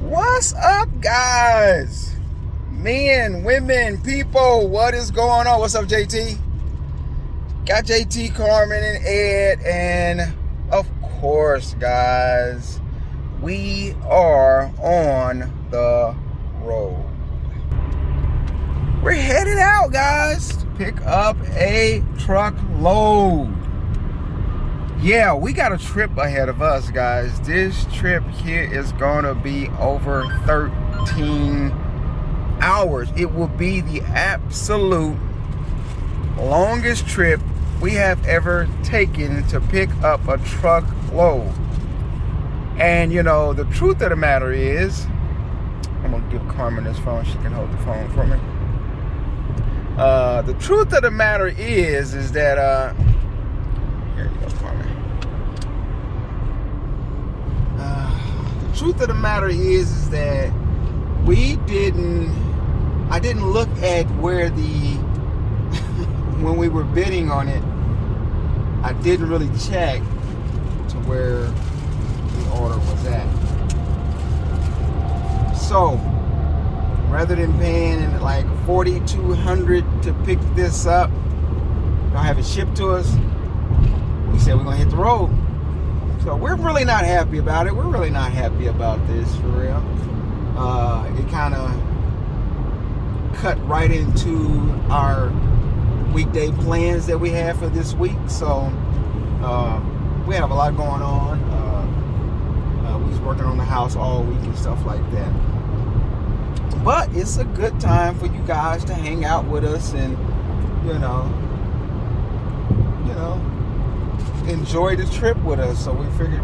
What's up, guys? Men, women, people, what is going on? What's up, JT? Got JT, Carmen, and Ed, and of course, guys, we are on the road. We're headed out, guys, to pick up a truckload. Yeah, we got a trip ahead of us, guys. This trip here is gonna be over 13 hours. It will be the absolute longest trip we have ever taken to pick up a truckload. And you know, the truth of the matter is, I'm gonna give Carmen this phone. She can hold the phone for me. The truth of the matter is that here you go, Carmen. The truth of the matter is that I didn't look at where when we were bidding on it, I didn't really check to where the order was at. So, rather than paying like $4,200 to pick this up, don't have it shipped to us, we said we're gonna hit the road. So we're really not happy about it. We're really not happy about this, for real. It kind of cut right into our weekday plans that we have for this week. So we have a lot going on. We was working on the house all week and stuff like that. But it's a good time for you guys to hang out with us and, you know, enjoy the trip with us. So we figured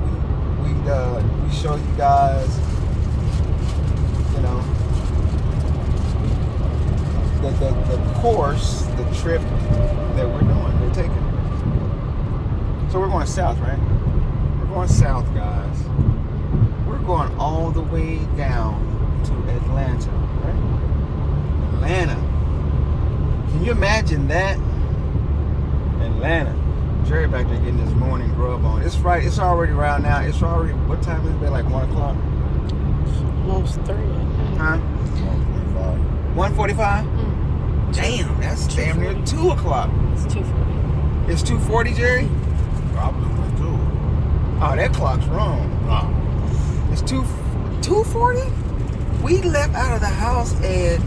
we'd show you guys, you know, the course, the trip that we're taking. So we're going south, right? We're going south, guys. We're going all the way down to Atlanta, right? Atlanta. Can you imagine that? Atlanta. Jerry back there getting his morning grub on. It's Friday. It's already around now. It's already, what time is it? Like 1 o'clock? Almost 3. Huh? 1:45? Damn, that's damn near 2 o'clock. It's 2:40. It's 2:40, Jerry? Probably went to. Oh, that clock's wrong. Oh. It's 2:40? We left out of the house at,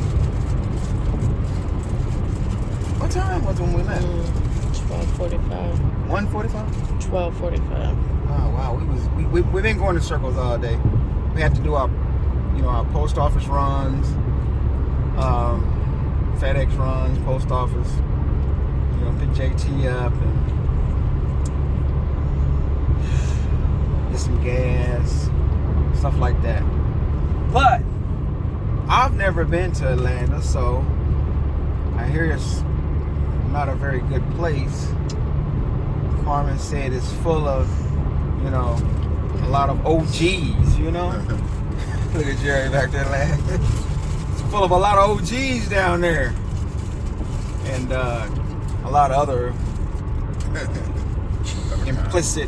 what time was it when we left? 12:45. 1:45? 12:45. Oh wow, we've been going in circles all day. We had to do our post office runs, FedEx runs, post office. Pick JT up and get some gas, stuff like that. But I've never been to Atlanta, so I hear it's not a very good place. Carmen said it's full of, a lot of OGs, Look at Jerry back there laughing. It's full of a lot of OGs down there. And a lot of other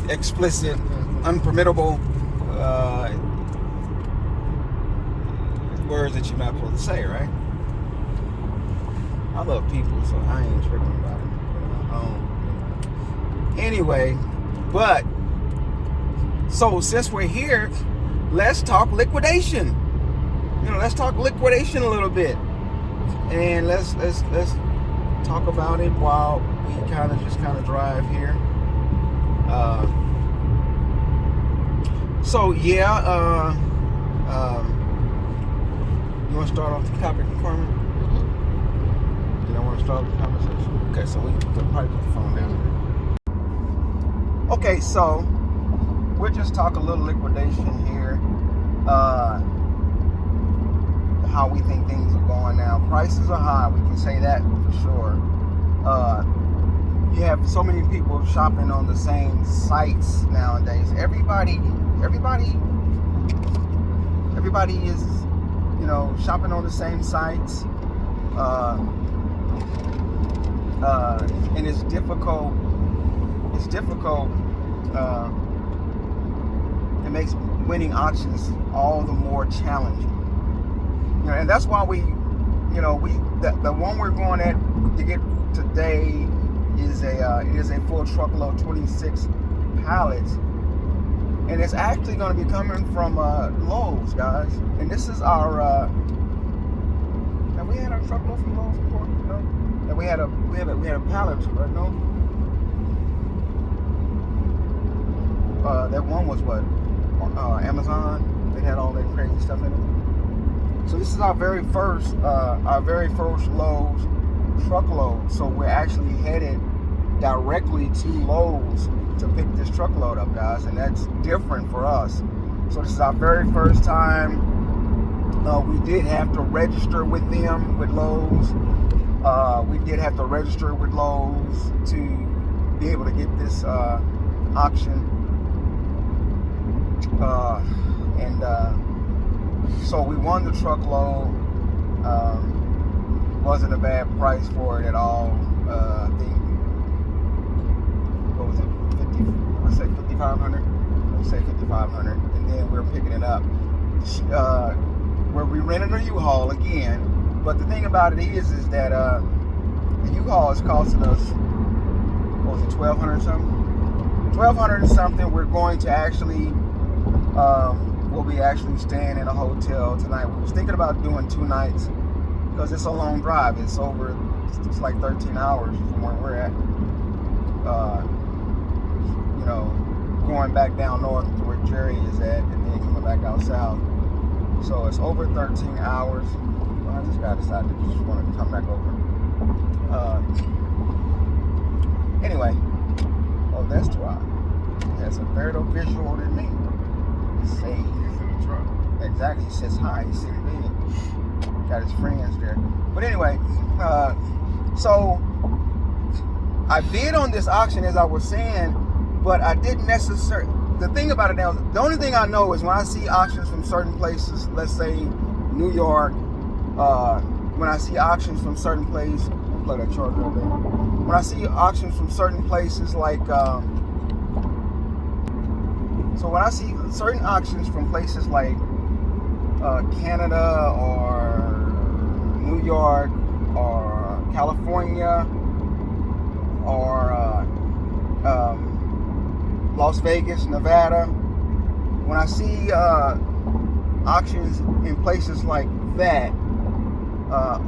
explicit, unpermittable words that you're not supposed to say, right? I love people, so I ain't tripping about it. Anyway, so since we're here, let's talk liquidation. Let's talk liquidation a little bit, and let's talk about it while we kind of drive here. You want to start off the topic, Carmen? You don't want to start the conversation? Okay, so we can probably put the phone down. Okay, so we'll just talk a little liquidation here. How we think things are going now. Prices are high, we can say that for sure. You have so many people shopping on the same sites nowadays. Everybody is, shopping on the same sites. And it's difficult. It makes winning auctions all the more challenging. You know, and that's why we, you know, the one we're going at to get today is a full truckload, 26 pallets, and it's actually going to be coming from Lowe's, guys. And this is our. Have we had a truckload from Lowe's before? No. And we had a pallet, right? No. That one was what? Amazon. They had all that crazy stuff in it. So this is our very first Lowe's truckload. So we're actually headed directly to Lowe's to pick this truckload up, guys, and that's different for us. So this is our very first time. We did have to register with them, with Lowe's. We did have to register with Lowe's to be able to get this auction. So we won the truckload. Wasn't a bad price for it at all. I think, what was it, 5,500? Let's say 5,500. And then we're picking it up. Where we rented a U-Haul again. But the thing about it is that the U-Haul is costing us, what was it, $1,200 something? $1,200 something. We're going to actually, we'll be actually staying in a hotel tonight. We was thinking about doing 2 nights because it's a long drive. It's like 13 hours from where we're at. You know, going back down north to where Jerry is at, and then coming back out south. So it's over 13 hours. Well, this guy decided to just want to come back over. Anyway, oh, that's why. He has a better visual than me. He's in the truck. Exactly. He says hi. He's sitting there. Got his friends there. But anyway, so I bid on this auction, as I was saying, but I didn't necessarily. The thing about it now, the only thing I know is when I see auctions from certain places, let's say New York, when I see auctions from certain places, plug that charger over there. When I see auctions from certain places like, so when I see certain auctions from places like Canada or New York or California or Las Vegas, Nevada, when I see auctions in places like that,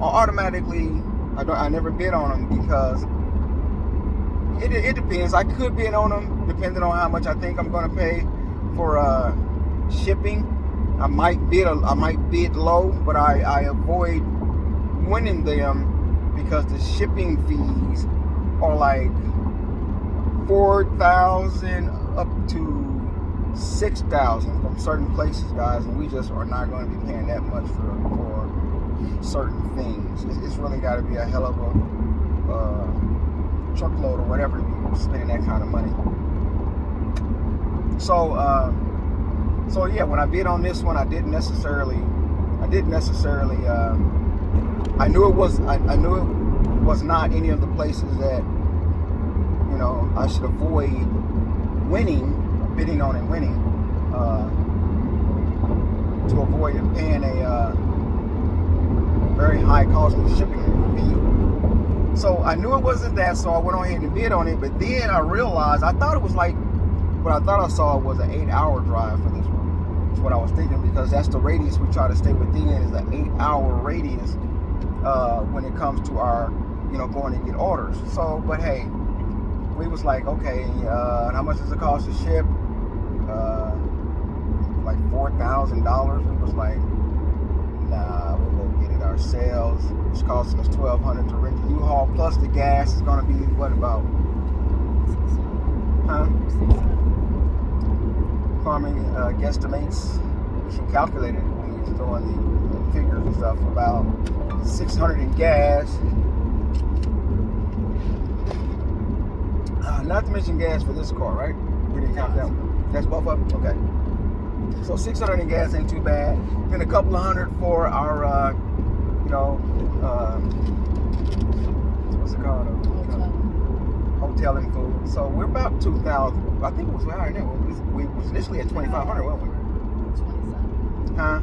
automatically I never bid on them because it depends. I could bid on them depending on how much I think I'm going to pay for shipping. I might bid low, but I avoid winning them because the shipping fees are like $4,000 up to $6,000 from certain places, guys, and we just are not going to be paying that much for certain things. It's really got to be a hell of a truckload or whatever to be spending that kind of money. So yeah, when I bid on this one, I didn't necessarily. I knew it was not any of the places that, you know, I should avoid bidding on and winning, to avoid paying a very high cost of shipping fee. So I knew it wasn't that, so I went on ahead and bid on it. But then I realized, I thought it was like, what I thought I saw was an 8-hour drive for this one. That's what I was thinking, because that's the radius we try to stay within, is an 8-hour radius when it comes to our, you know, going to get orders. So, but hey, we was like, okay, how much does it cost to ship? Like $4,000. We was like, nah, we'll go get it ourselves. It's costing us $1,200 to rent the U-Haul, plus the gas is gonna be what, about? Huh? Farming guesstimates. We should calculate it when we was doing the figures and stuff. About $600 in gas. Not to mention gas for this car, right? We didn't count that one. That's both of them? Okay. So $600 in gas ain't too bad. Then a couple of $100 for our, you know, what's it called? Hotel and food. So we're about 2,000. I think it was higher than that. We was initially at 2,500, weren't we? 27. Huh?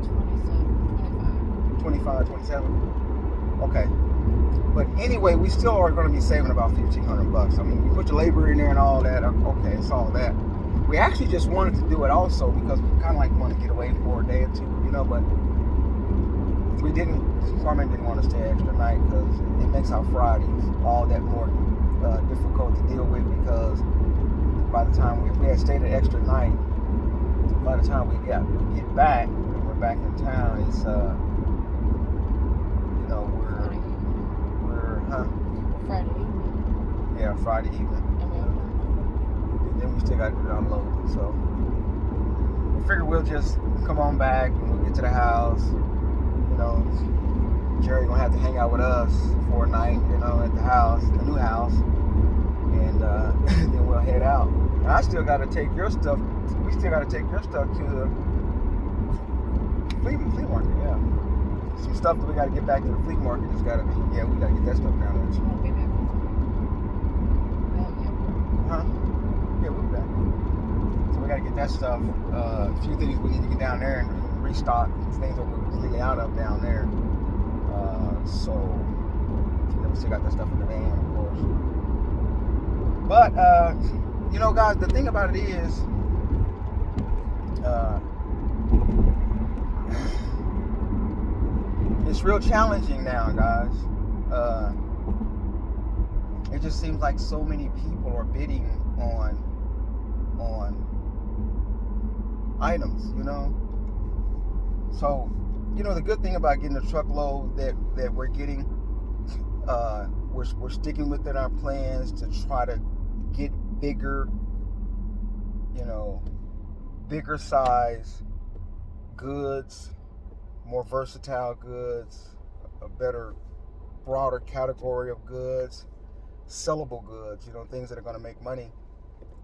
27, 25, 27. Okay. But anyway, we still are going to be saving about $1,500. I mean, you put your labor in there and all that. Okay, it's all that. We actually just wanted to do it also because we kind of like want to get away for a day or two, you know. But we didn't. Carmen didn't want to stay extra night because it makes our Fridays all that more difficult to deal with. Because by the time if we had stayed an extra night, by the time we get back, when we're back in town, it's you know we're Friday evening. Yeah, Friday evening. And then we still got to do it on Lowe. So we figure we'll just come on back and we'll get to the house. You know, Jerry gonna have to hang out with us for a night, you know, at the house, the new house, and then we'll head out. And I still got to take your stuff. We still got to take your stuff to the flea market. Yeah, some stuff that we got to get back to the flea market. Just gotta be. Yeah, we got to get that stuff down there. You won't be back on time. Huh? Yeah, we'll be back. So we got to get that stuff. A few things we need to get down there and restock things that we're leaving out of down there. So then we still got that stuff in the van, of course. But you know, guys, the thing about it is, it's real challenging now, guys. It just seems like so many people are bidding on items, you know. So, you know, the good thing about getting the truckload that we're getting, we're sticking within our plans to try to get bigger, you know, bigger size goods, more versatile goods, a better, broader category of goods, sellable goods, you know, things that are going to make money.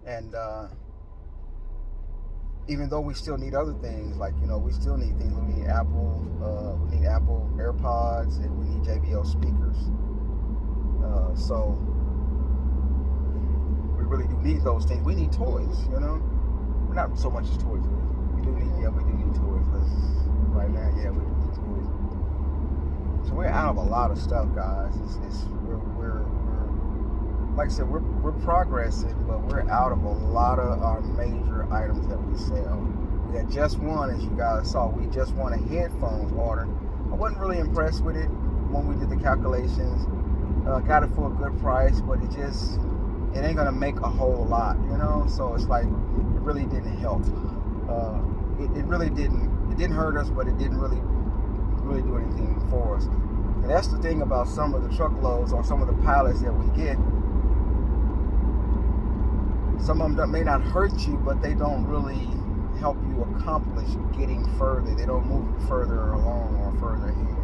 And even though we still need other things, like, you know, we still need things. We need Apple AirPods, and we need JBL speakers. So we really do need those things. We need toys, you know. We're not so much as toys. We do need toys. Right now, yeah, we do need toys. So we're out of a lot of stuff, guys. We're like I said, we're progressing, but we're out of a lot of our major items that we sell. We had just one, as you guys saw, we just won a headphones order. I wasn't really impressed with it when we did the calculations. Got it for a good price, but it ain't gonna make a whole lot, you know. So it's like it really didn't help. It really didn't. It didn't hurt us, but it didn't really do anything for us. And that's the thing about some of the truckloads or some of the pallets that we get. Some of them may not hurt you, but they don't really help you accomplish getting further. They don't move you further along or further ahead.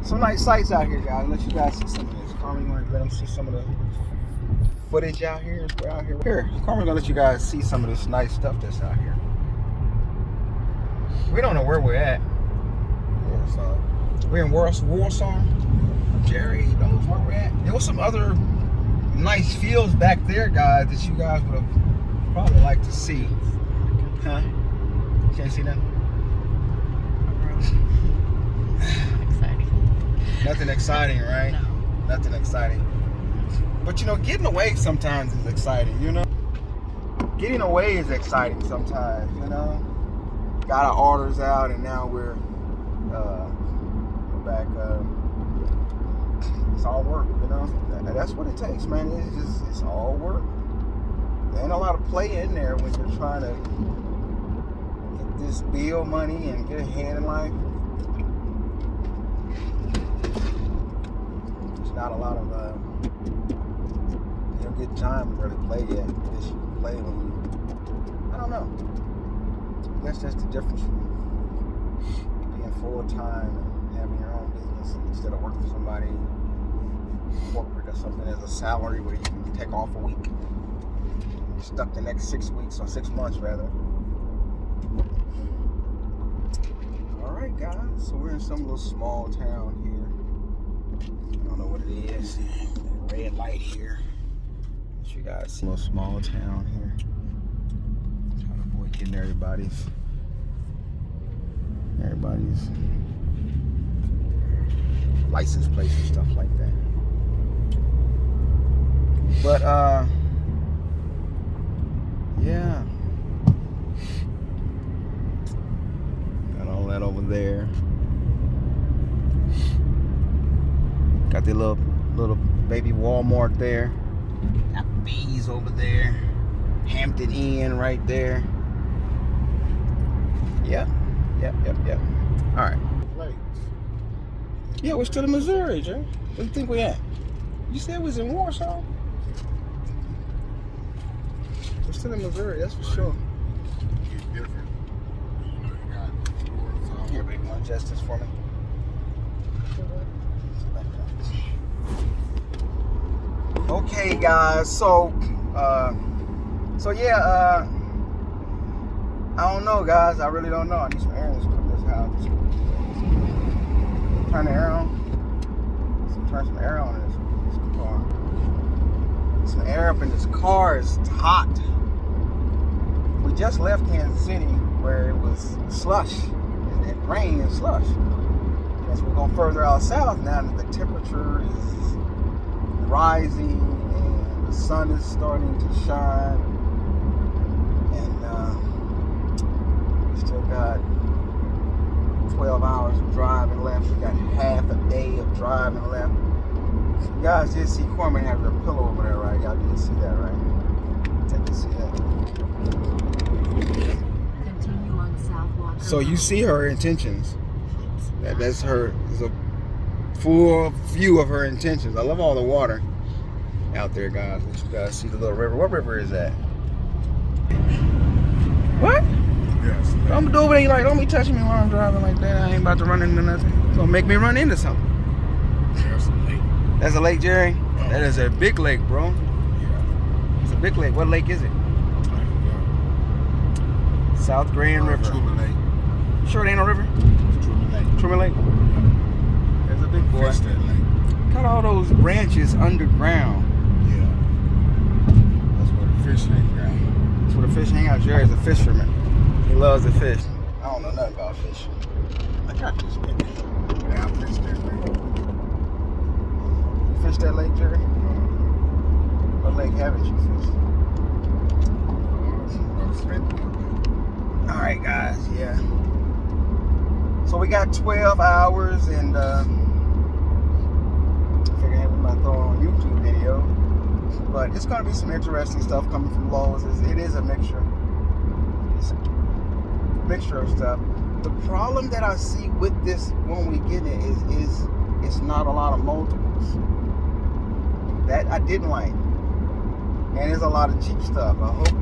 Some nice sights out here, guys. Let you guys see some of this. Carmen, you want to let them see some of the footage out here? We're out here. Here, Carmen's gonna let you guys see some of this nice stuff that's out here. We don't know where we're at. Warsaw. We're in Warsaw. Jerry knows where we're at. There was some other nice fields back there, guys, that you guys would have probably liked to see. Huh? You can't see nothing? Exciting. Nothing exciting, right? No. Nothing exciting. But you know, getting away sometimes is exciting, you know? Getting away is exciting sometimes, you know? Got our orders out and now we're back. It's all work, you know? That's what it takes, man. It's all work. There ain't a lot of play in there when you're trying to get this bill money and get ahead in life. There's not a lot of you don't get time to really play yet. I guess you can play when you, I don't know. I guess that's the difference from being full-time and having your own business instead of working for somebody corporate or something as a salary where you can take off a week. You're stuck the next 6 weeks or 6 months rather. Alright guys, so we're in some little small town here. I don't know what it is. Red light here. Let you guys see a little small town here. Try to avoid getting everybody's license plates and stuff like that. But yeah, got all that over there. Got the little baby Walmart there. Got B's over there. Hampton Inn right there. Yep. All right. Yeah, we're still in Missouri, Jay. Where do you think we at? You said we was in Warsaw? We're still in Missouri, that's for sure. It's different. You got Here, baby, want justice for me? Okay, guys. So yeah. I don't know, guys. I really don't know. I need some air in this house. Turn the air on. Turn some air on in this car. Some air up in this car. It's hot. We just left Kansas City where it was slush. It rained and slush. As we go further out south now that the temperature is rising and the sun is starting to shine, and we still got 12 hours of driving left. We got half a day of driving left. So you guys did see Corman have her pillow over there, right? Y'all did see that, right? Take to see that. Continue on South Walker. So you see her intentions. That's her. It's a full view of her intentions. I love all the water out there, guys. Let you guys see the little river. What river is that? What? yes. Don't do it. Like, don't be touching me while I'm driving like that. I ain't about to run into nothing. It's gonna make me run into something. There's a lake. That's a lake, Jerry. That is a big lake, bro. Yeah. It's a big lake. What lake is it? South Grand River. Truman Lake. Sure, it ain't no river. It's Truman Lake. Truman Lake. Yeah. There's a big boy. Fish that lake. Got all those branches underground. Yeah. That's where the fish hang out. That's where the fish hang out. Jerry's a fisherman. He loves to fish. I don't know nothing about fish. I got this baby. Yeah, I fished that lake. You fished that lake, Jerry? What lake haven't you fished? Alright, guys, yeah. So we got 12 hours, and I figured we might throw on a YouTube video. But it's going to be some interesting stuff coming from Lowe's. It is a mixture. It's a mixture of stuff. The problem that I see with this when we get it is it's not a lot of multiples. That I didn't like. And there's a lot of cheap stuff. I hope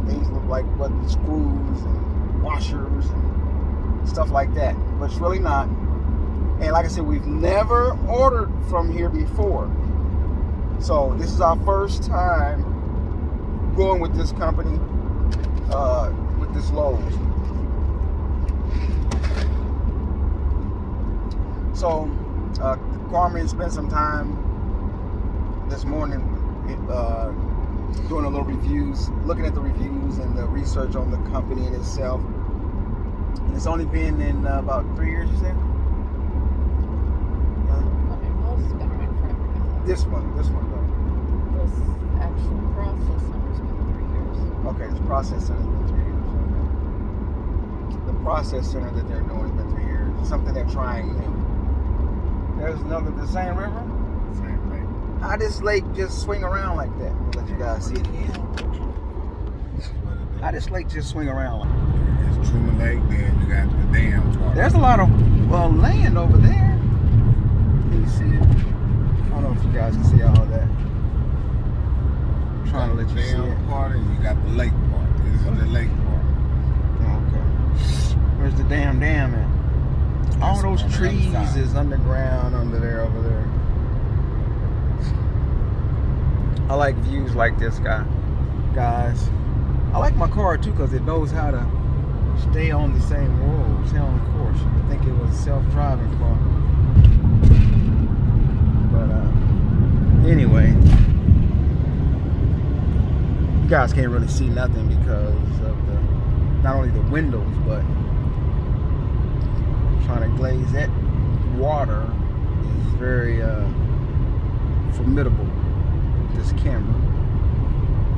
things look like what screws and washers and stuff like that, but it's really not. And like I said, we've never ordered from here before, so this is our first time going with this company, with this Lowe. So Carmen spent some time this morning doing a little reviews, looking at the reviews and the research on the company in itself. And it's only been in about 3 years, you said? Most been around forever now. This one though. This actual process center's been 3 years. Okay, this process center has been 3 years. Okay. The process center that they're doing has been 3 years. It's something they're trying new. There's another, the same river? Same lake. How this lake just swing around like that? Let you guys see it again. How this lake just swing around like that? It's Truman Lake, then you got the dam part. There's a lot of land over there. Can you see it? I don't know if you guys can see all of that. I'm trying to let you see dam it. part, and you got the lake part. This is the lake part. Okay. Where's the damn dam at? All It's those on the other trees side. is underground under there, over there. I like views like this, guys. I like my car too because it knows how to stay on the same road, stay on course. You would think it was a self-driving car, but anyway, you guys can't really see nothing because of not only the windows, but trying to glaze that water is very formidable with this camera.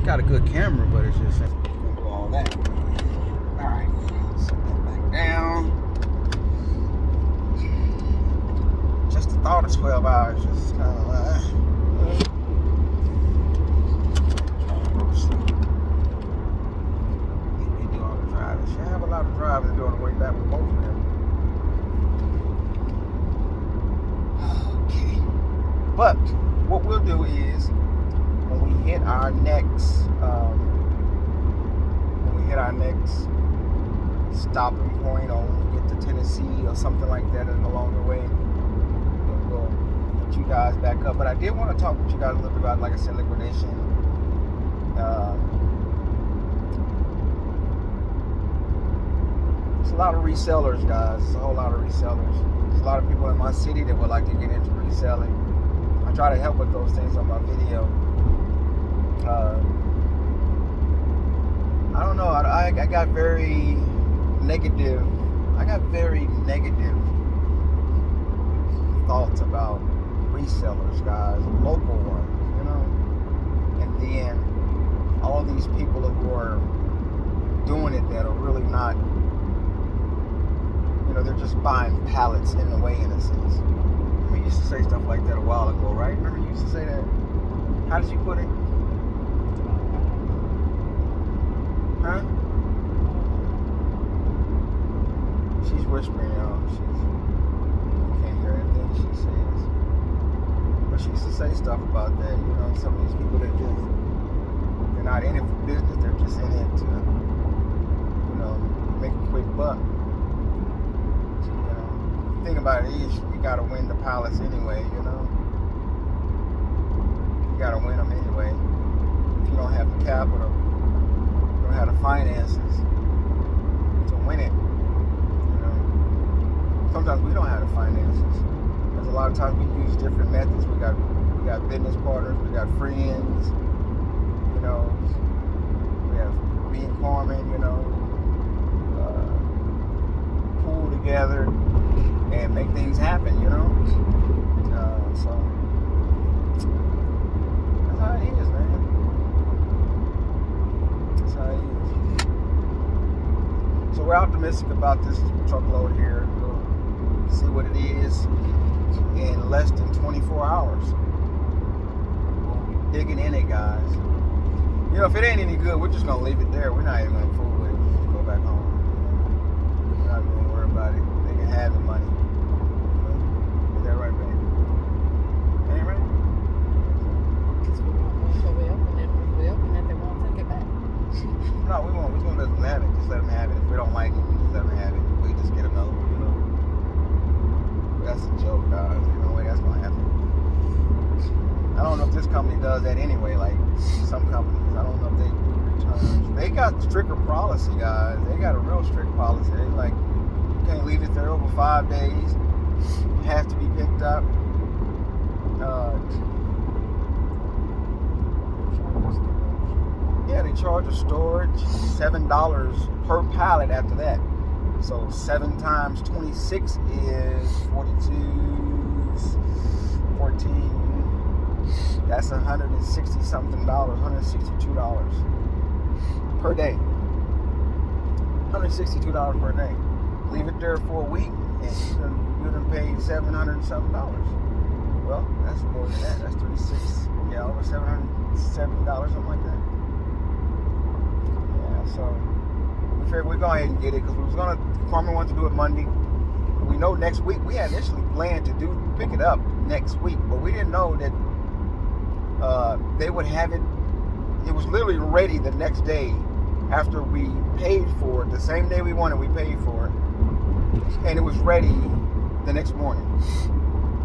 Got a good camera, but it's just gonna do all that. Alright, set that back down. Just the thought of 12 hours just kind of trying to go to sleep. They do all the driving. Should have a lot of driving to do on the way back with both of them. Okay. But what we'll do is when we hit our next stopping point, or when we get to Tennessee or something like that along the way, then we'll put you guys back up. But I did want to talk with you guys a little bit about, like I said, liquidation. There's a lot of resellers, guys. There's a whole lot of resellers. There's a lot of people in my city that would like to get into reselling. I try to help with those things on my video. I don't know. I got very negative. I got very negative thoughts about resellers, guys, local ones, you know. And then all these people who are doing it that are really not, you know, they're just buying pallets in a way, in a sense. We used to say stuff like that a while ago, right? Remember you used to say that? How did you put it? Huh? She's whispering, y'all. You can't hear anything she says. But she used to say stuff about that, you know, some of these people that just, they're not in it for business, they're just in it to, you know, make a quick buck. You know, the thing about it is, you gotta win the pallets anyway, you know. You gotta win them anyway. If you don't have the capital, you don't have the finances to win it. Sometimes we don't have the finances. There's a lot of times we use different methods. We got business partners, we got friends, you know, we have me and Carmen, you know, pool together and make things happen, you know. So that's how it is, man. That's how it is. So we're optimistic about this truckload here. See what it is in less than 24 hours. We'll be digging in it, guys. You know, if it ain't any good, we're just gonna leave it there. We're not even gonna fool with it. We'll just go back home. We're not gonna worry about it. They can have the money. Is that right, baby? Ain't right? Because we won't once we open it. If we open it, they won't take it back. No, we won't. We're gonna let them have it. Just let them have it. If we don't like it, we just let them have it. We just get another one, you know. That's a joke, guys. There's no way that's gonna happen. I don't know if this company does that anyway. Like some companies, I don't know if they do returns. They got stricter policy, guys. They got a real strict policy. They like, you can't leave it there over 5 days. It has to be picked up. Yeah, they charge a storage $7 per pallet after that. So 7 times 26 is 42, 14. That's $160 something, $162 per day. $162 per day. Leave it there for a week, and you done paid $700 something. Well, that's more than that. That's 36. Yeah, over $770, something like that. Yeah, so. We figured we'd go ahead and get it because we was Carmen wanted to do it Monday. We know next week. We had initially planned to pick it up next week, but we didn't know that they would have it. It was literally ready the next day after we paid for it. The same day we wanted, we paid for it, and it was ready the next morning.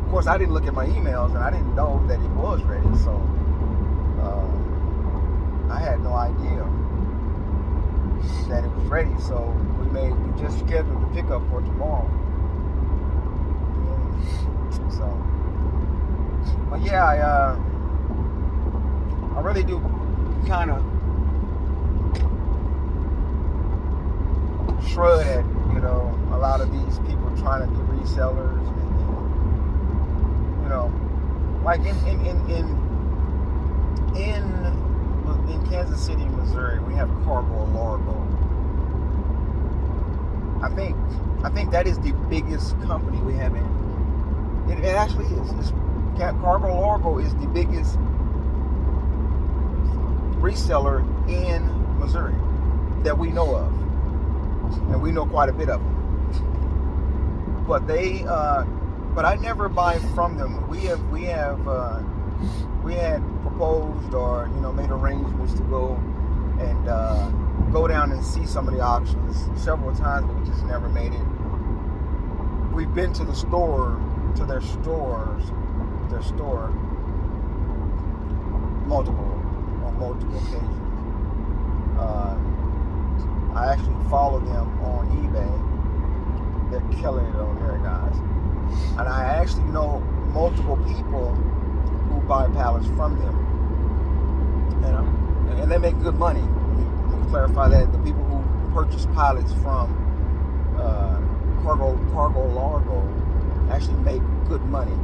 Of course, I didn't look at my emails, and I didn't know that it was ready, so I had no idea that it was ready. So we just scheduled the pickup for tomorrow. So, but yeah, I really do kind of shrug at, you know, a lot of these people trying to be resellers, and you know, like in Kansas City, Missouri, we have Cargo Largo. I think that is the biggest company we have in. It actually is. Cargo Largo is the biggest reseller in Missouri that we know of, and we know quite a bit of them. But but I never buy from them. We had proposed, or you know, made arrangements to go and go down and see some of the auctions several times, but we just never made it. We've been to their store on multiple occasions. I actually follow them on eBay. They're killing it on there, guys. And I actually know multiple people who buy pallets from them, and they make good money. Let me clarify that. The people who purchase pallets from Cargo Largo actually make good money.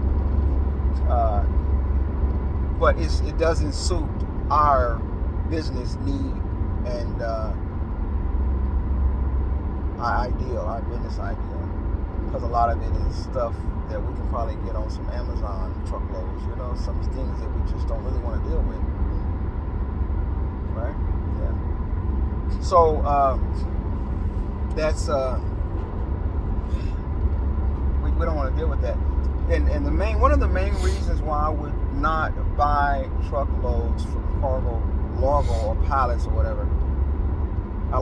But it doesn't suit our business need and our business ideal, because a lot of it is stuff that we can probably get on some Amazon truckloads, you know, some things that we just don't really want to deal with, right? Yeah. So that's we don't want to deal with that. And one of the main reasons why I would not buy truckloads from Cargo Largo or Pallets or whatever, I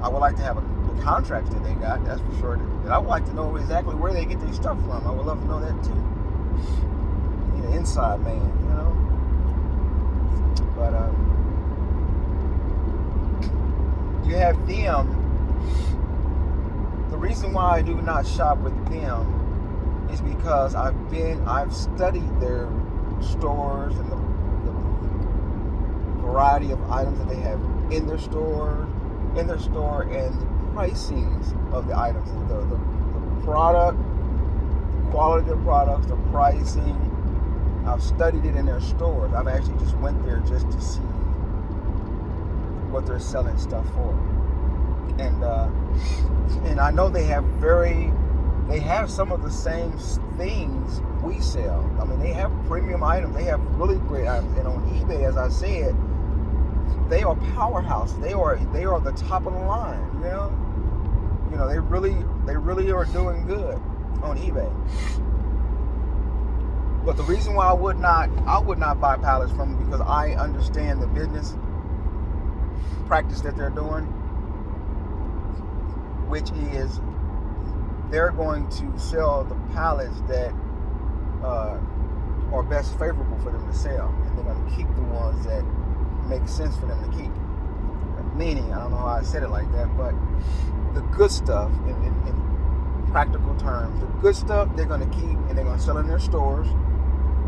would like to have the contracts that they got, that's for sure. And I would like to know exactly where they get their stuff from. I would love to know that too. The inside man, you know. But you have them. The reason why I do not shop with them is because I've studied their stores and the variety of items that they have in their store, and the pricings of the items, the product, the quality of the products, the pricing. I've studied it in their stores. I've actually just went there just to see what they're selling stuff for, and I know they have some of the same things we sell. I mean, they have premium items. They have really great items. And on eBay, as I said, they are powerhouses. They are the top of the line. You know, they really are doing good on eBay. But the reason why I would not buy pallets from them, because I understand the business practice that they're doing, which is they're going to sell the pallets that are best favorable for them to sell, and they're going to keep the ones that make sense for them to keep. Meaning, I don't know how I said it like that, but the good stuff, in practical terms, the good stuff they're going to keep and they're going to sell in their stores,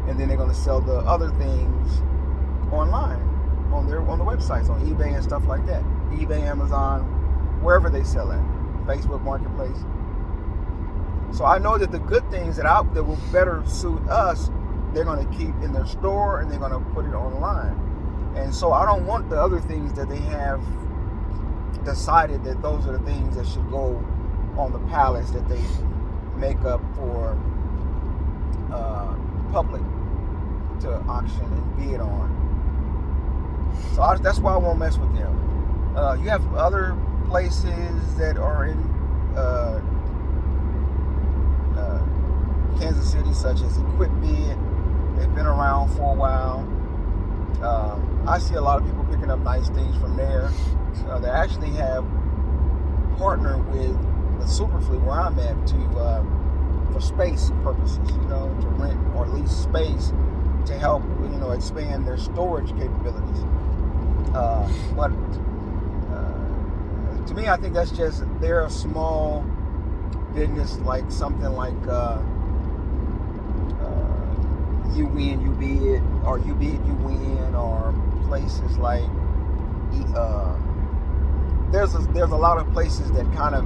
and then they're going to sell the other things online on the websites, on eBay and stuff like that. eBay, Amazon, wherever they sell at, Facebook Marketplace. So I know that the good things that will better suit us, they're going to keep in their store and they're going to put it online. And so I don't want the other things that they have decided that those are the things that should go on the pallets that they make up for public to auction and bid on. So that's why I won't mess with them. You have other places that are in Kansas City, such as Equipbid. They've been around for a while. I see a lot of people picking up nice things from there. They actually have partnered with the Superfleet where I'm at for space purposes, to rent or lease space to help, expand their storage capabilities. But to me, I think that's just, they're a small business, like something like You Win, You Bid, or You Bid, You Win, or places like there's a lot of places that kind of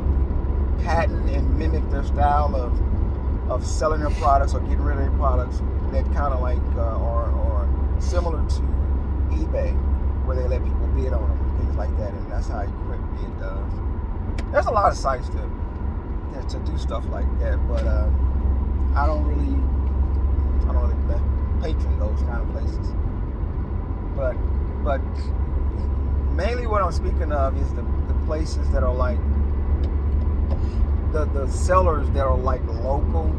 patent and mimic their style of selling their products or getting rid of their products that kind of like are similar to eBay, where they let people bid on them, things like that, and that's how EquipBid does. There's a lot of sites to do stuff like that, but I don't really patron those kind of places. But mainly what I'm speaking of is the places that are like the sellers that are like local.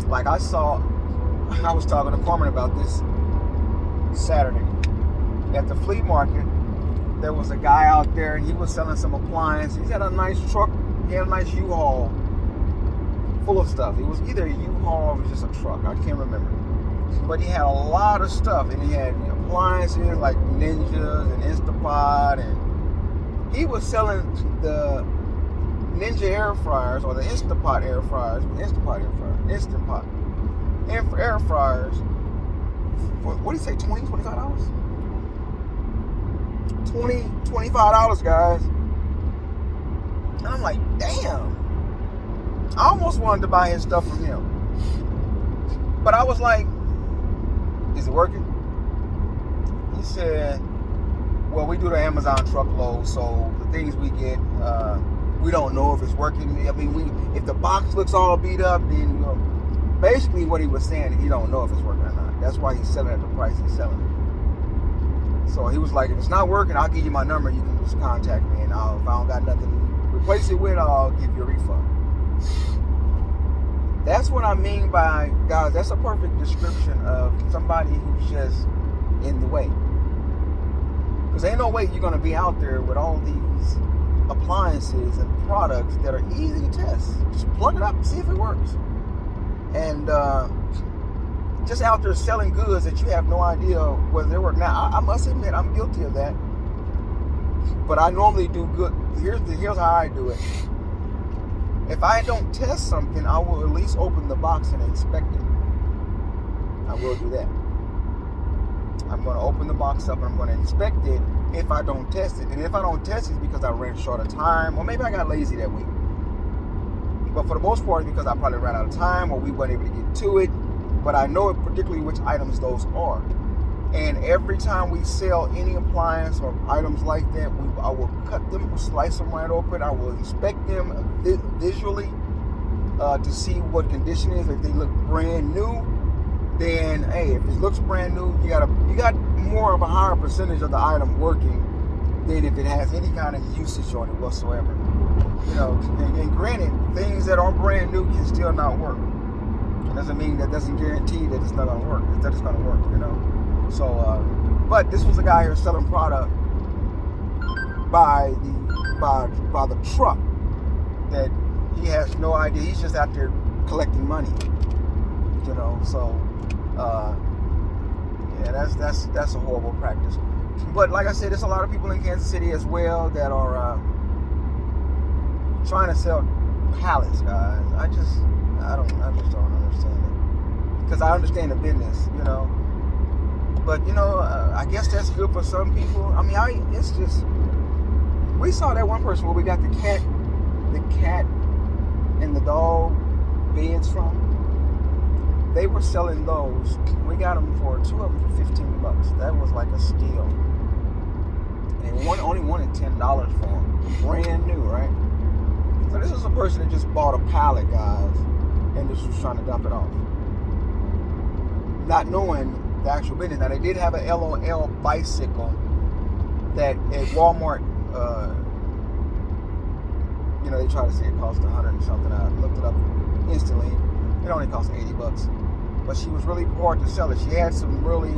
Like I was talking to Corman about this Saturday at the flea market. There was a guy out there and he was selling some appliances. He had a nice truck. He had a nice U-Haul full of stuff. It was either a U-Haul or it was just a truck. I can't remember. But he had a lot of stuff, and he had appliances like Ninjas and Instapot, and he was selling the Ninja air fryers or the Instapot air fryers, air fryers. What do you say? $20, $25? $25, guys. And I'm like, damn. I almost wanted to buy his stuff from him. But I was like, is it working? He said, well, we do the Amazon truckload, so the things we get, we don't know if it's working. I mean, if the box looks all beat up, then basically what he was saying is he don't know if it's working or not. That's why he's selling at the price he's selling it. So he was like, if it's not working, I'll give you my number. You can just contact me, and if I don't got nothing to replace it with, I'll give you a refund. That's what I mean by, guys, that's a perfect description of somebody who's just in the way. Because ain't no way you're going to be out there with all these appliances and products that are easy to test. Just plug it up and see if it works. And just out there selling goods that you have no idea whether they work. Now, I must admit, I'm guilty of that. But I normally do good. Here's how I do it. If I don't test something, I will at least open the box and inspect it. I will do that. I'm going to open the box up and I'm going to inspect it if I don't test it. And if I don't test it, it's because I ran short of time, or maybe I got lazy that week. But for the most part, it's because I probably ran out of time or we weren't able to get to it. But I know particularly which items those are. And every time we sell any appliance or items like that, I will cut them, slice them right open. I will inspect them visually to see what condition is. If they look brand new, then hey, if it looks brand new, you got more of a higher percentage of the item working than if it has any kind of usage on it whatsoever. And granted, things that are brand new can still not work. It doesn't mean that doesn't guarantee that it's not gonna work. That it's gonna work, So, but this was a guy here selling product by the truck that he has no idea. He's just out there collecting money, So, yeah, that's a horrible practice. But like I said, there's a lot of people in Kansas City as well that are trying to sell pallets, guys. I just don't understand it, because I understand the business, But I guess that's good for some people. I mean, it's just, we saw that one person where we got the cat and the dog beds from. They were selling those. We got them for two of them for $15. That was like a steal. And only wanted $10 for them, brand new, right? So this is a person that just bought a pallet, guys, and just was trying to dump it off, not knowing the actual business. Now, they did have an LOL bicycle that at Walmart, they try to say it cost $100 and something. I looked it up instantly. It only cost $80. But she was really hard to sell it. She had some really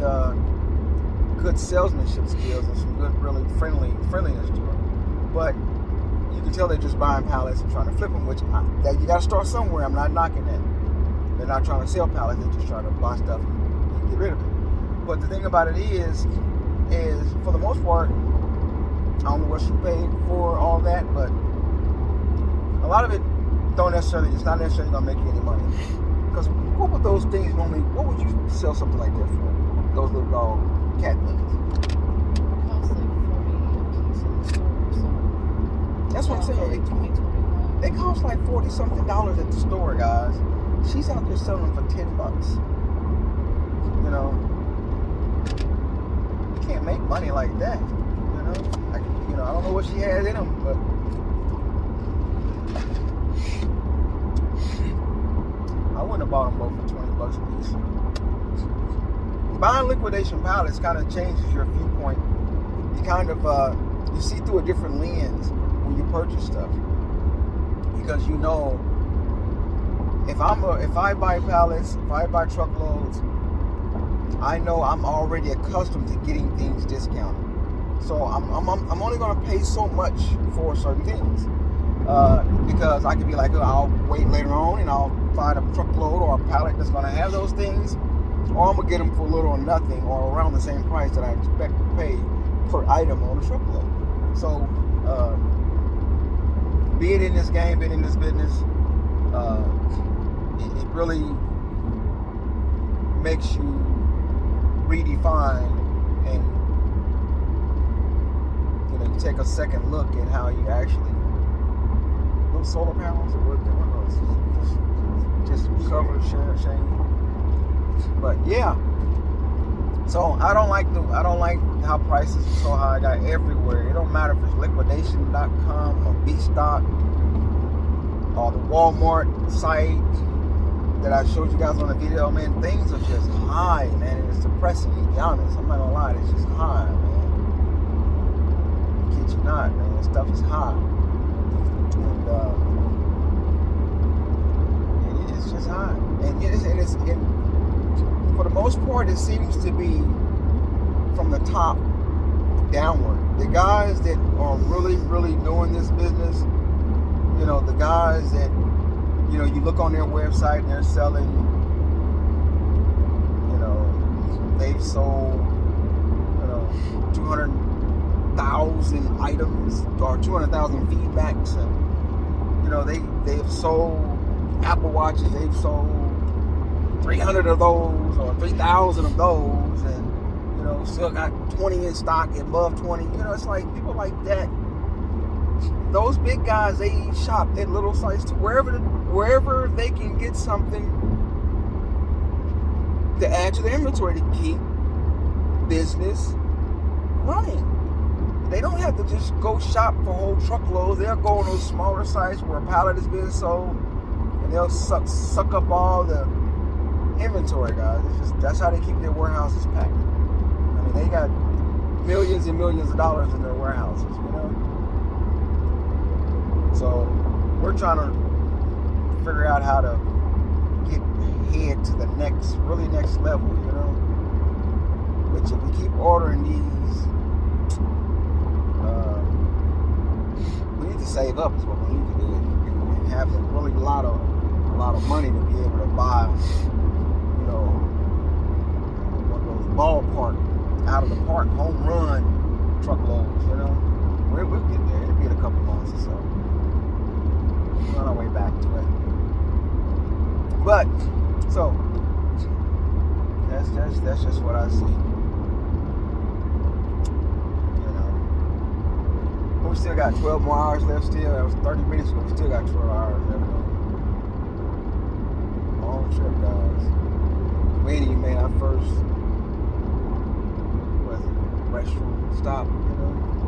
good salesmanship skills and some good, really friendliness to her. But you can tell they're just buying pallets and trying to flip them, which you got to start somewhere. I'm not knocking that. They're not trying to sell pallets. They're just trying to buy stuff and get rid of it. But the thing about it is for the most part, I don't know what she paid for all that, but a lot of it it's not necessarily going to make you any money. Because what would those things normally, what would you sell something like that for? Those little cat things? It costs like $40 a piece in the store, so That's what I'm saying. Like 2025. They cost like $40-something at the store, guys. She's out there selling them for $10. You know, you can't make money like that. You know, I don't know what she has in them, but I wouldn't have bought them both for $20 a piece. Buying liquidation pallets kind of changes your viewpoint. You kind of you see through a different lens when you purchase stuff, because you know, if I buy pallets, if I buy truckloads, I know I'm already accustomed to getting things discounted. So I'm only going to pay so much for certain things, because I could be like, oh, I'll wait later on and I'll find a truckload or a pallet that's going to have those things, or I'm going to get them for little or nothing, or around the same price that I expect to pay per item on a truckload. So being in this game, being in this business, it really makes you redefine, and you take a second look at how you actually, those solar panels or what just cover shame. But yeah, so I don't like how prices are so high everywhere. It don't matter if it's liquidation.com or B-Stock or the Walmart site that I showed you guys on the video. Man, things are just high, man, and it's depressing, to be honest. I'm not gonna lie, it's just high, man. I kid you not, man, stuff is high. And it's just high. And for the most part, it seems to be from the top downward. The guys that are really, really doing this business, the guys that, you look on their website and they're selling, they've sold, 200,000 items or 200,000 feedbacks, and, they've sold Apple Watches, they've sold 300 of those or 3,000 of those, and still got 20 in stock, above 20. It's like people like that. Those big guys, they shop at little sites to wherever they can get something to add to their inventory to keep business running. They don't have to just go shop for whole truckloads. They'll go on those smaller sites where a pallet is being sold, and they'll suck up all the inventory, guys. That's how they keep their warehouses packed. I mean, they got millions and millions of dollars in their warehouses, So we're trying to figure out how to get head to the next level, Which if we keep ordering these, we need to save up is what we need to do, and have a really lot of money to be able to buy, one of those ballpark, out of the park, home run truckloads, We'll get there. It'll be in a couple months or so. We're on our way back to it. But, so, that's just what I see. We still got 12 more hours left still. That was 30 minutes ago. We still got 12 hours left. Long trip, guys. Waiting, you made our first restroom stop,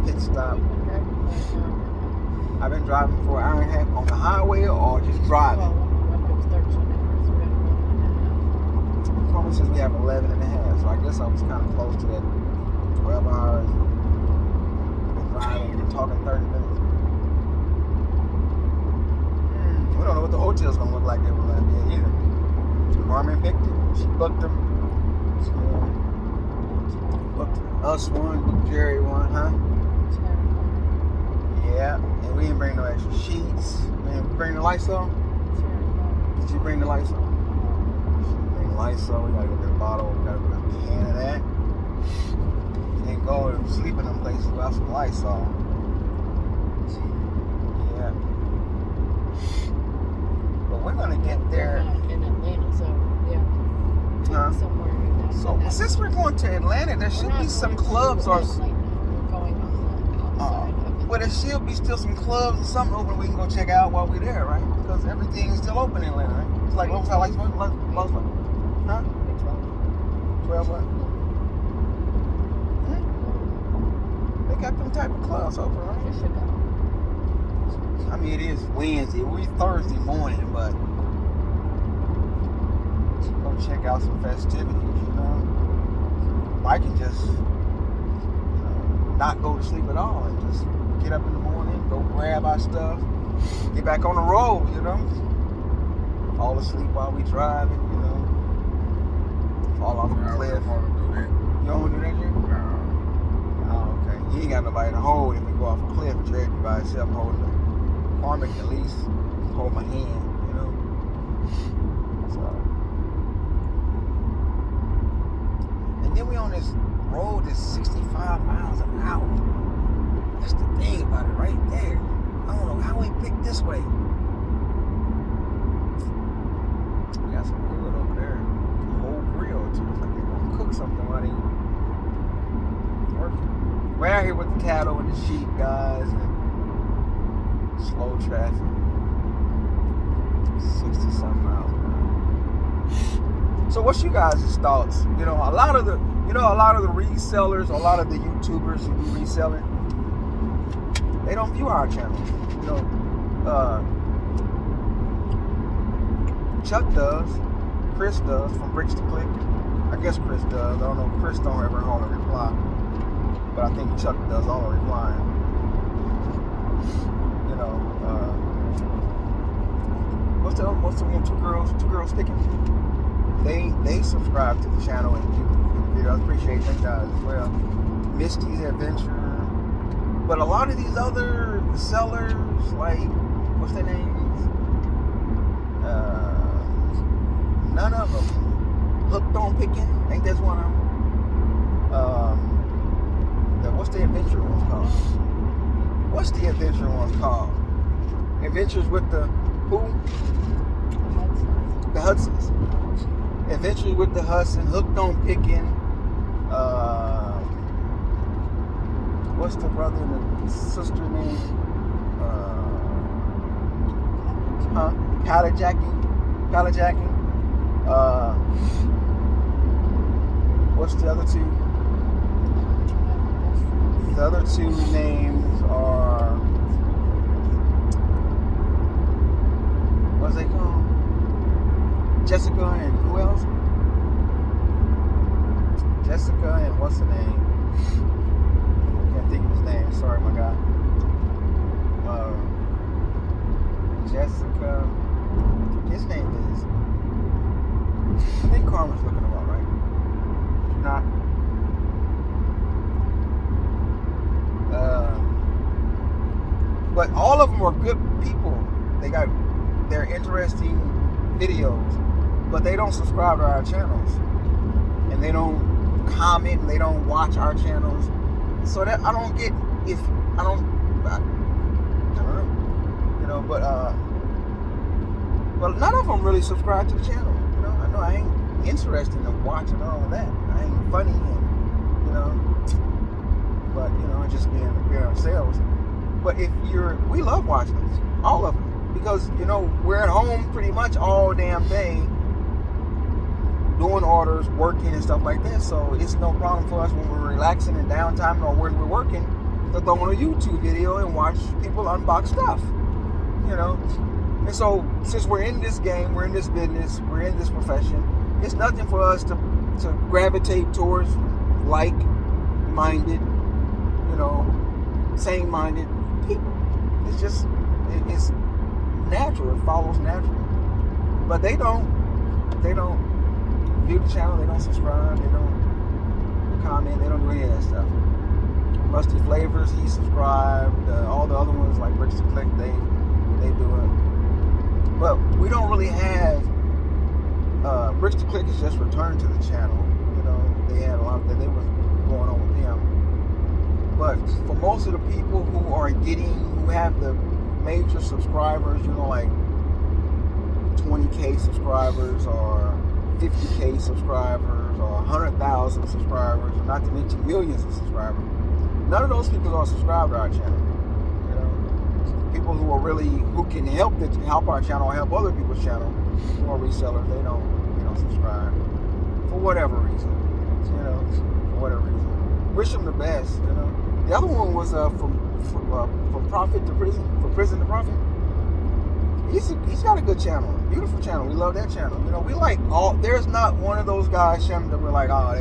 pit stop. I've been driving for an hour and a half on the highway or just driving. The promise says we have 11 and a half, so I guess I was kind of close to that 12 hours. Been driving, been talking 30 minutes. We don't know what the hotel's gonna look like that we're gonna be at either. Carmen picked it. She booked them. Booked us one, booked Jerry one, huh? Yeah, and we didn't bring no extra sheets. We didn't bring the Lysol. Did you bring the Lysol? She didn't bring Lysol. We gotta go get a bottle. We gotta get a can of that. You didn't go and sleep in them places without some Lysol. Yeah. But we're gonna get there. In Atlanta, so yeah. Huh? Somewhere in that. So since we're going to Atlanta, there should be some clubs or. We're going on the outside of it. But there should be still some clubs or something open we can go check out while we're there, right? Because everything is still open in Atlanta, right? It's like Lowe, like huh? 12 what? They got them type of clubs open, right? You should go. I mean, it is Wednesday. We Thursday morning, but go check out some festivities, you know. I can just, not go to sleep at all and just get up in the morning, go grab our stuff, get back on the road, you know. Fall asleep while we driving, you know. Fall off a cliff. I don't want to do that. You don't want to do that, Jim? Nah. Oh, okay. You ain't got nobody to hold if we go off a cliff and drag you by yourself holding the Carmen, at least hold my hand, you know. So, and then we on this road that's 65 miles an hour. That's the thing about it right there. I don't know how we picked this way. We got some wood over there. A whole grill too. It's like they're gonna cook something while they working. We're out here with the cattle and the sheep, guys, and slow traffic. 60-something miles an hour. So what's you guys' thoughts? You know, a lot of the resellers, a lot of the YouTubers who do reselling, they don't view our channel. You know, Chuck does, Chris does from Bricks to Click. I guess Chris does. I don't know. Chris don't ever hold a reply, but I think Chuck does all the replying. You know, what's the one? Two girls sticking. They subscribe to the channel and do videos. I appreciate them guys as well. Misty's Adventure. But a lot of these other sellers, like, what's their names? None of them. Hooked on Picking, I think that's one of them. What's the adventure ones called? What's the adventure ones called? Adventures with the who? The Hudsons. Adventures with the Hudsons, Hooked on Picking. What's the brother and the sister name? Pallet jacking. What's the other two? The other two names are, what's they called? Jessica and who else? Jessica and what's the name? Can't think of his name. Sorry, my guy. Jessica. His name is. I think Carmen's looking him up, right? Not. But all of them are good people. They're interesting videos, but they don't subscribe to our channels, and they don't comment. They don't watch our channels. So that I don't get if I don't know, you know. But none of them really subscribe to the channel. You know, I know I ain't interested in watching all of that. I ain't funny, and you know. But you know, just being ourselves. But we love watching this, all of them, because you know we're at home pretty much all damn day, doing orders, working and stuff like that. So it's no problem for us when we're relaxing and downtime or when we're working to throw on a YouTube video and watch people unbox stuff, you know. And so since we're in this game, we're in this business, we're in this profession, it's nothing for us to gravitate towards like-minded, you know, same-minded people. It's just, it's natural. It follows naturally. But they don't view the channel, they don't subscribe, they don't comment, they don't do any of that stuff. Musty Flavors, he subscribed. All the other ones like Bricks to Click, they do it. But we don't really have Bricks to Click has just returned to the channel. You know, they had a lot that was going on with them. But for most of the people who have the major subscribers, you know, like 20K subscribers or 50K subscribers or 100,000 subscribers, not to mention millions of subscribers. None of those people are subscribed to our channel. people who are really who can help our channel, help other people's channel, who are resellers, they don't subscribe for whatever reason. For whatever reason. Wish them the best. The other one was from profit to prison, from prison to profit. He's got a good channel, beautiful channel. We love that channel. We like all. There's not one of those guys, Shem, that we're like, oh,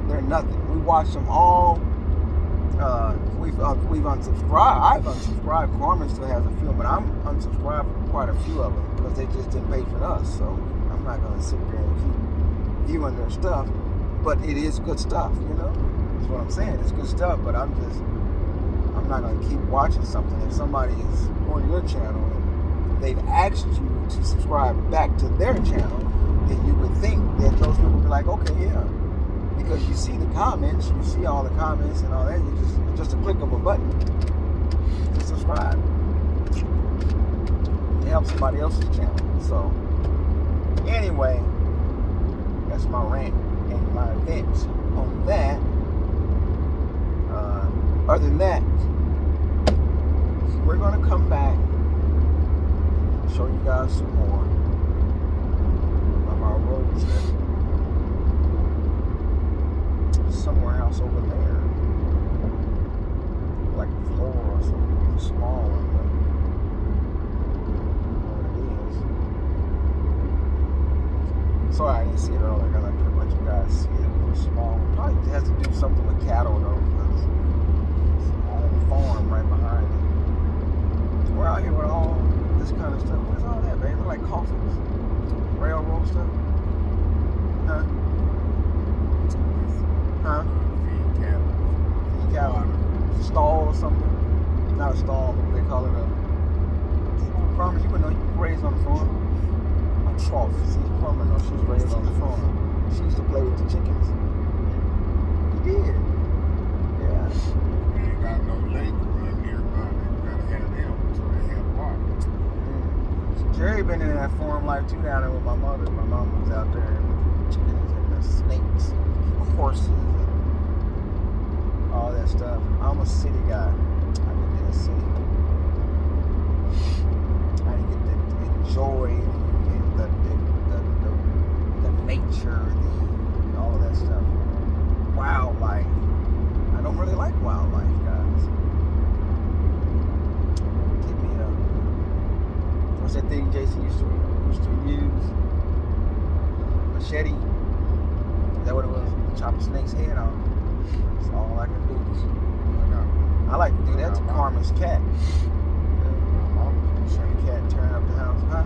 they're nothing. We watch them all. We've unsubscribed. I've unsubscribed. Carmen still has a few, but I'm unsubscribed from quite a few of them because they just didn't pay for us. So I'm not gonna sit there and keep viewing their stuff. But it is good stuff, That's what I'm saying. It's good stuff, but I'm not gonna keep watching something. If somebody is on your channel and they've asked you to subscribe back to their channel, then you would think that those people would be like, okay, yeah. Because you see the comments, you see all the comments and all that, it's just a click of a button to subscribe. It helps somebody else's channel. So, anyway, that's my rant and my events on that. Other than that, we're going to come back and show you guys some more of our road trip. Somewhere else over there, like a floor or something, small one, but what it is. Sorry I didn't see it earlier. I could let you guys see it. It was small. Probably has to do something with cattle though, because it's a whole farm right behind it. We're out here with all this kind of stuff. What's all that, man? They're like coffins, railroad stuff, huh? Huh? Feed cattle. Feed cattle. Stall or something. Not a stall, but they call it a farm. You would know, you were raised on the farm. A trough. See, Carmen knows she was raised on the farm. She used to play with the chickens. You did. Yeah. We ain't got no lake run nearby. You gotta have them so they have water. Jerry been in that farm life too down there with my mother. My mom was out there with the chickens and the snakes and horses. All that stuff. I'm a city guy. I lived in a city. I didn't get to enjoy the nature, all of that stuff. Wildlife. I don't really like wildlife, guys. Give me what's that thing Jason used to use? Machete. Is that what it was? Chop a snake's head off. That's all I can do. I like to do that to Carmen's cat. The cat tearing up the house, huh?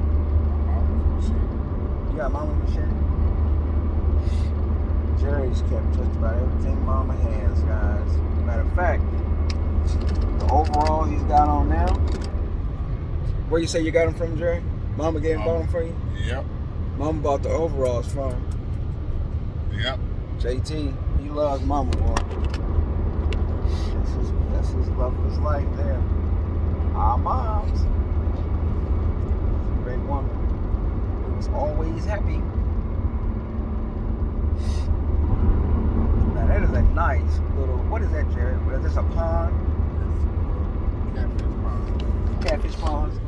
You got Mama's machete? Jerry's kept just about everything Mama has, guys. Matter of fact, the overall he's got on now. Where you say you got them from, Jerry? Mama bought them for you? Yep. Mama bought the overalls from him. Yep. JT, he loves Mama, boy. That's his love of his life there. Our moms. Great woman. Who was always happy. Now that is a nice little, what is that, Jerry? Is this a pond? Catfish pond. Catfish ponds.